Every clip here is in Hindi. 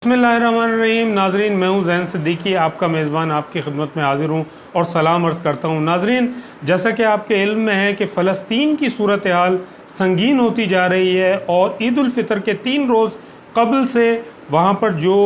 बिस्मिल्लाहिर्रहमानिर्रहीम। नाजरीन, मैं हूँ ज़ैन सिद्दीकी, आपका मेज़बान आपकी खिदमत में हाज़िर हूँ और सलाम अर्ज़ करता हूँ। नाजरीन, जैसा कि आपके इल्म में है कि फ़लस्तीन की सूरत हाल संगीन होती जा रही है और ईद उल फ़ितर के 3 रोज़ कबल से वहाँ पर जो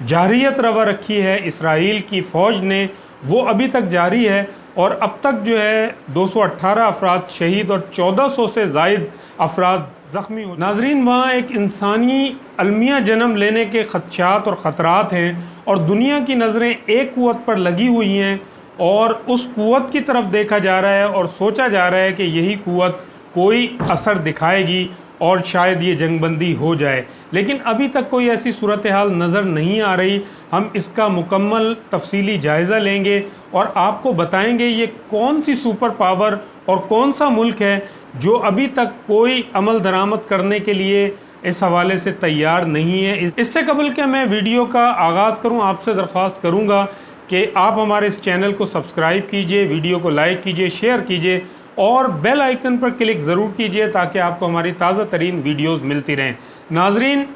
जारियत रवा रखी है इसराइल की फ़ौज ने, वो अभी तक जारी है और अब तक जो है 218 अफराद शहीद और 1400 से ज़ायद अफराद ज़ख्मी हो। नाजरीन, वहाँ एक इंसानी अलमिया जन्म लेने के खदशात और ख़तरात हैं और दुनिया की नज़रें एक क़ुव्वत पर लगी हुई हैं और उस क़ुव्वत की तरफ देखा जा रहा है और सोचा जा रहा है कि यही क़ुव्वत कोई असर दिखाएगी और शायद ये जंगबंदी हो जाए, लेकिन अभी तक कोई ऐसी सूरत हाल नज़र नहीं आ रही। हम इसका मुकम्मल तफसीली जायज़ा लेंगे और आपको बताएंगे ये कौन सी सुपर पावर और कौन सा मुल्क है जो अभी तक कोई अमल दरामद करने के लिए इस हवाले से तैयार नहीं है। इससे कबल कि मैं वीडियो का आगाज़ करूं, आपसे दरख्वास्त करूंगा कि आप हमारे इस चैनल को सब्सक्राइब कीजिए, वीडियो को लाइक कीजिए, शेयर कीजिए और बेल आइकन पर क्लिक ज़रूर कीजिए ताकि आपको हमारी ताज़ा तरीन वीडियोज़ मिलती रहें। नाजरीन,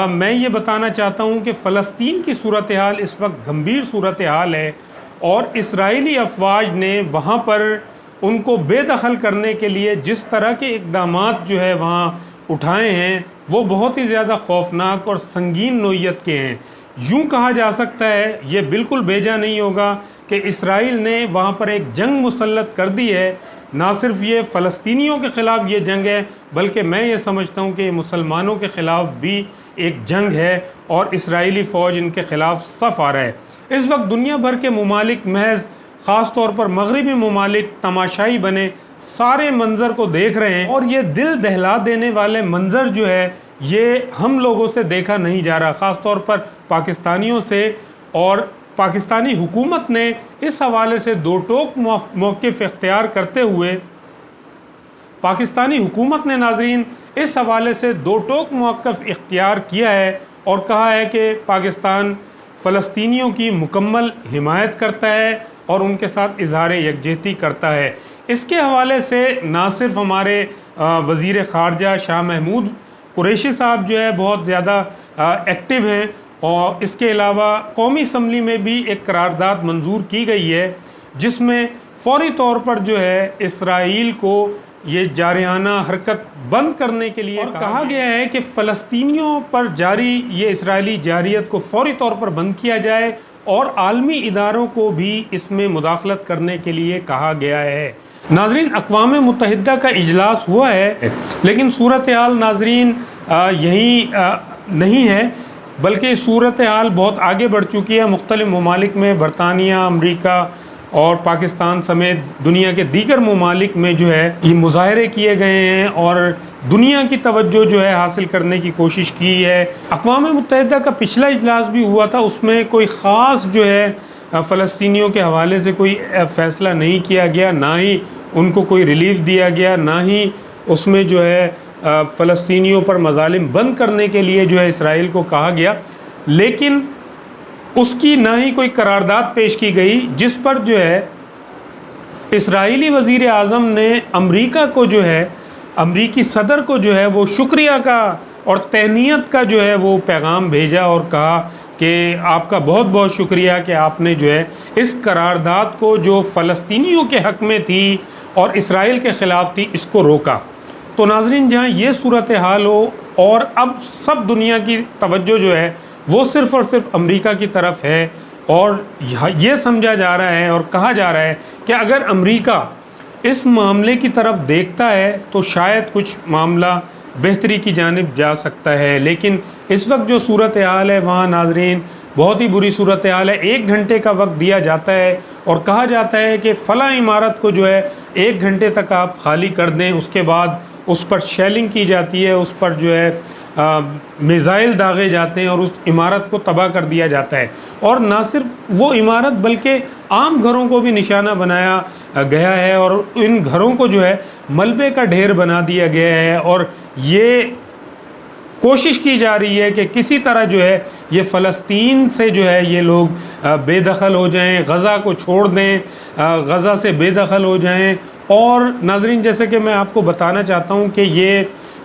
मैं ये बताना चाहता हूँ कि फ़लस्तीन की सूरत हाल इस वक्त गंभीर सूरत हाल है और इसराइली अफवाज ने वहाँ पर उनको बेदखल करने के लिए जिस तरह के इक़दामात जो है वहाँ उठाए हैं वो बहुत ही ज़्यादा खौफनाक और संगीन नोयत के हैं। यूँ कहा जा सकता है, ये बिल्कुल बेजा नहीं होगा कि इसराइल ने वहाँ पर एक जंग मुसल्लत कर दी है। ना सिर्फ ये फ़लस्तीनियों के ख़िलाफ़ ये जंग है, बल्कि मैं ये समझता हूँ कि मुसलमानों के ख़िलाफ़ भी एक जंग है और इसराइली फ़ौज इनके ख़िलाफ़ सफ़ आ रहा है। इस वक्त दुनिया भर के ममालिक महज ख़ास तौर पर मगरबी ममालिक तमाशाई बने सारे मंज़र को देख रहे हैं और ये दिल दहला देने वाले मंज़र जो है ये हम लोगों से देखा नहीं जा रहा, ख़ास तौर पर पाकिस्तानियों से। और पाकिस्तानी हुकूमत ने इस हवाले से दो टोक मौक़िफ़ इख्तियार करते हुए पाकिस्तानी हुकूमत ने नाजरीन इस हवाले से दो टोक मौक़िफ़ इख्तियार किया है और कहा है कि पाकिस्तान फ़लस्तीनियों की मुकम्मल हिमायत करता है और उनके साथ इजहार यकजहती करता है। इसके हवाले से ना सिर्फ हमारे वज़ीर ख़ारजा शाह महमूद कुरैशी साहब जो है बहुत ज़्यादा एक्टिव हैं और इसके अलावा कौमी असम्बली में भी एक करारदाद मंजूर की गई है जिसमें फ़ौरी तौर पर जो है इसराइल को ये जारहाना हरकत बंद करने के लिए कहा गया है कि फ़लस्तीनियों पर जारी ये इसराइली जारियत को फ़ौरी तौर पर बंद किया जाए और आलमी इदारों को भी इसमें मुदाखलत करने के लिए कहा गया है। नाजरीन, अक़वाम मुत्तहिदा का इजलास हुआ है लेकिन सूरत हाल नाजरीन यही नहीं है, बल्कि सूरत हाल बहुत आगे बढ़ चुकी है। मुख्तलिफ़ ममालिक में बरतानिया, अमरीका और पाकिस्तान समेत दुनिया के दीगर ममालिक में जो है ये मुज़ाहरे किए गए हैं और दुनिया की तवज्जो जो है हासिल करने की कोशिश की है। अक़वाम मुत्तहिदा का पिछला इजलास भी हुआ था, उसमें कोई ख़ास जो है फ़लस्तीनियों के हवाले से कोई फ़ैसला नहीं किया गया, ना ही उनको कोई रिलीफ़ दिया गया, ना ही उसमें जो है फ़लस्तीनियों पर मज़ालिम बंद करने के लिए जो है इसराइल को कहा गया, लेकिन उसकी ना ही कोई करारदाद पेश की गई जिस पर जो है इसराइली वज़ीर आज़म ने अमरीका को जो है अमरीकी सदर को जो है वो शुक्रिया का और तहनीत का जो है वो पैगाम भेजा और कहा कि आपका बहुत बहुत शुक्रिया कि आपने जो है इस करारदाद को जो फ़लस्तीनियों के हक़ में थी और इसराइल के ख़िलाफ़ थी इसको रोका। तो नाजरीन, जहाँ ये सूरत हाल हो और अब सब दुनिया की तवज्जो जो है वो सिर्फ़ और सिर्फ अमेरिका की तरफ है और ये समझा जा रहा है और कहा जा रहा है कि अगर अमेरिका इस मामले की तरफ देखता है तो शायद कुछ मामला बेहतरी की जानिब जा सकता है। लेकिन इस वक्त जो सूरत हाल है वहाँ नाजरीन बहुत ही बुरी सूरत हाल है। 1 घंटे का वक्त दिया जाता है और कहा जाता है कि फ़लाँ इमारत को जो है 1 घंटे तक आप खाली कर दें, उसके बाद उस पर शेलिंग की जाती है, उस पर जो है मिज़ाइल दागे जाते हैं और उस इमारत को तबाह कर दिया जाता है। और ना सिर्फ वो इमारत बल्कि आम घरों को भी निशाना बनाया गया है और इन घरों को जो है मलबे का ढेर बना दिया गया है और ये कोशिश की जा रही है कि किसी तरह जो है ये फ़लस्तीन से जो है ये लोग बेदखल हो जाएं, गज़ा को छोड़ दें, गज़ा से बेदखल हो जाएं। और नाजरीन, जैसे कि मैं आपको बताना चाहता हूँ कि ये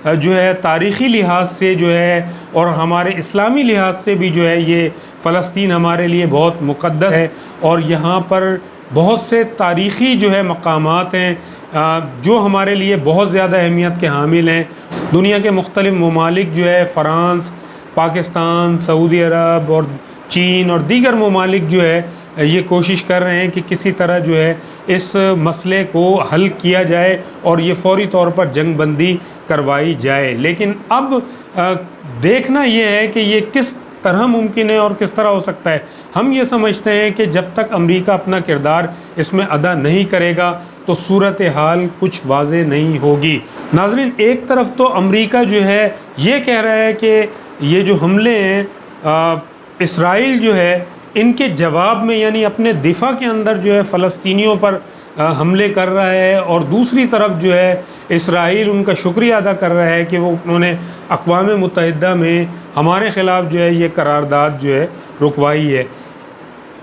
जो है तारीख़ी लिहाज से जो है और हमारे इस्लामी लिहाज से भी जो है ये फ़लस्तीन हमारे लिए बहुत मुक़द्दस है और यहाँ पर बहुत से तारीख़ी जो है मकामात हैं जो हमारे लिए बहुत ज़्यादा अहमियत के हामिल हैं। दुनिया के मुख्तलिफ़ ममालिक जो है फ़्रांस, पाकिस्तान, सऊदी अरब और चीन और दीगर ममालिक जो है ये कोशिश कर रहे हैं कि किसी तरह जो है इस मसले को हल किया जाए और ये फ़ौरी तौर पर जंग बंदी करवाई जाए। लेकिन अब देखना ये है कि ये किस तरह मुमकिन है और किस तरह हो सकता है। हम ये समझते हैं कि जब तक अमेरिका अपना किरदार इसमें अदा नहीं करेगा तो सूरत हाल कुछ वाज़े नहीं होगी। नाज़रीन, एक तरफ तो अमेरिका जो है ये कह रहा है कि ये जो हमले हैं इसराइल जो है इनके जवाब में यानी अपने दिफा के अंदर जो है फ़लस्तीनियों पर हमले कर रहा है और दूसरी तरफ जो है इसराइल उनका शुक्रिया अदा कर रहा है कि वो उन्होंने अक़वाम मुत्तहिदा में हमारे ख़िलाफ़ जो है ये करारदाद जो है रुकवाई है।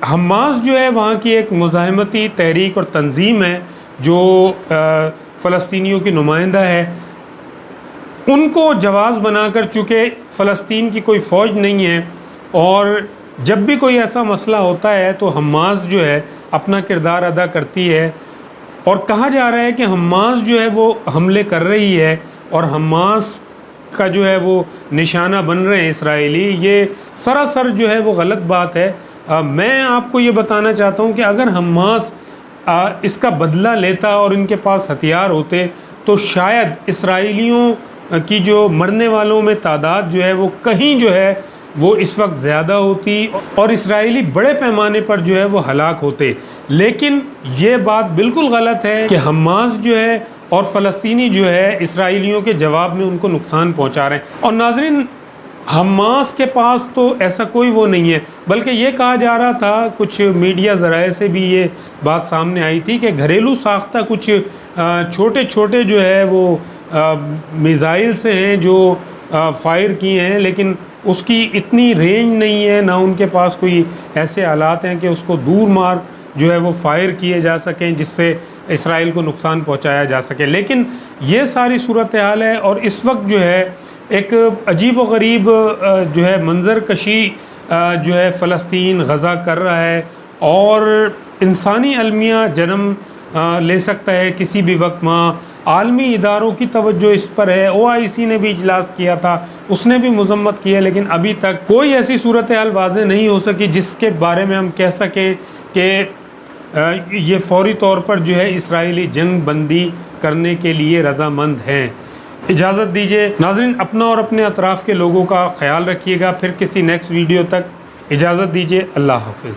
हमास जो है वहाँ की एक मुज़ाहमती तहरीक और तंजीम है जो फ़लस्तीनियों की नुमाइंदा है। उनको जवाज़ बनाकर चूँकि फ़लस्तीन की कोई फ़ौज नहीं है और जब भी कोई ऐसा मसला होता है तो हमास जो है अपना किरदार अदा करती है और कहा जा रहा है कि हमास जो है वो हमले कर रही है और हमास का जो है वो निशाना बन रहे हैं इसराइली। ये सरासर जो है वो गलत बात है। मैं आपको ये बताना चाहता हूँ कि अगर हमास इसका बदला लेता और इनके पास हथियार होते तो शायद इसराइलियों की जो मरने वालों में तादाद जो है वो कहीं जो है वो इस वक्त ज़्यादा होती और इसराइली बड़े पैमाने पर जो है वो हलाक होते। लेकिन ये बात बिल्कुल गलत है कि हमास जो है और फ़लस्तीनी जो है इसराइलियों के जवाब में उनको नुकसान पहुंचा रहे हैं। और नाज़रीन, हमास के पास तो ऐसा कोई वो नहीं है, बल्कि ये कहा जा रहा था, कुछ मीडिया ज़राए से भी ये बात सामने आई थी कि घरेलू साख्ता कुछ छोटे छोटे जो है वो मिज़ाइल से हैं जो फ़ायर किए हैं, लेकिन उसकी इतनी रेंज नहीं है, ना उनके पास कोई ऐसे हालात हैं कि उसको दूर मार जो है वो फ़ायर किए जा सकें जिससे इसराइल को नुकसान पहुंचाया जा सके। लेकिन ये सारी सूरत हाल है और इस वक्त जो है एक अजीब व गरीब जो है मंजर कशी जो है फ़लस्तीन गज़ा कर रहा है और इंसानी अलमिया जन्म ले सकता है किसी भी वक्त। वहाँ आलमी इदारों की तवज्जो इस पर है। OIC ने भी इजलास किया था, उसने भी मजम्मत की है, लेकिन अभी तक कोई ऐसी सूरत हाल वाज़े नहीं हो सकी जिसके बारे में हम कह सकें कि ये फ़ौरी तौर पर जो है इसराइली जंग बंदी करने के लिए रज़ामंद हैं। इजाज़त दीजिए नाज़रीन, अपना और अपने अतराफ़ के लोगों का ख्याल रखिएगा। फिर किसी नेक्स्ट वीडियो तक इजाज़त दीजिए। अल्लाह हाफ़िज़।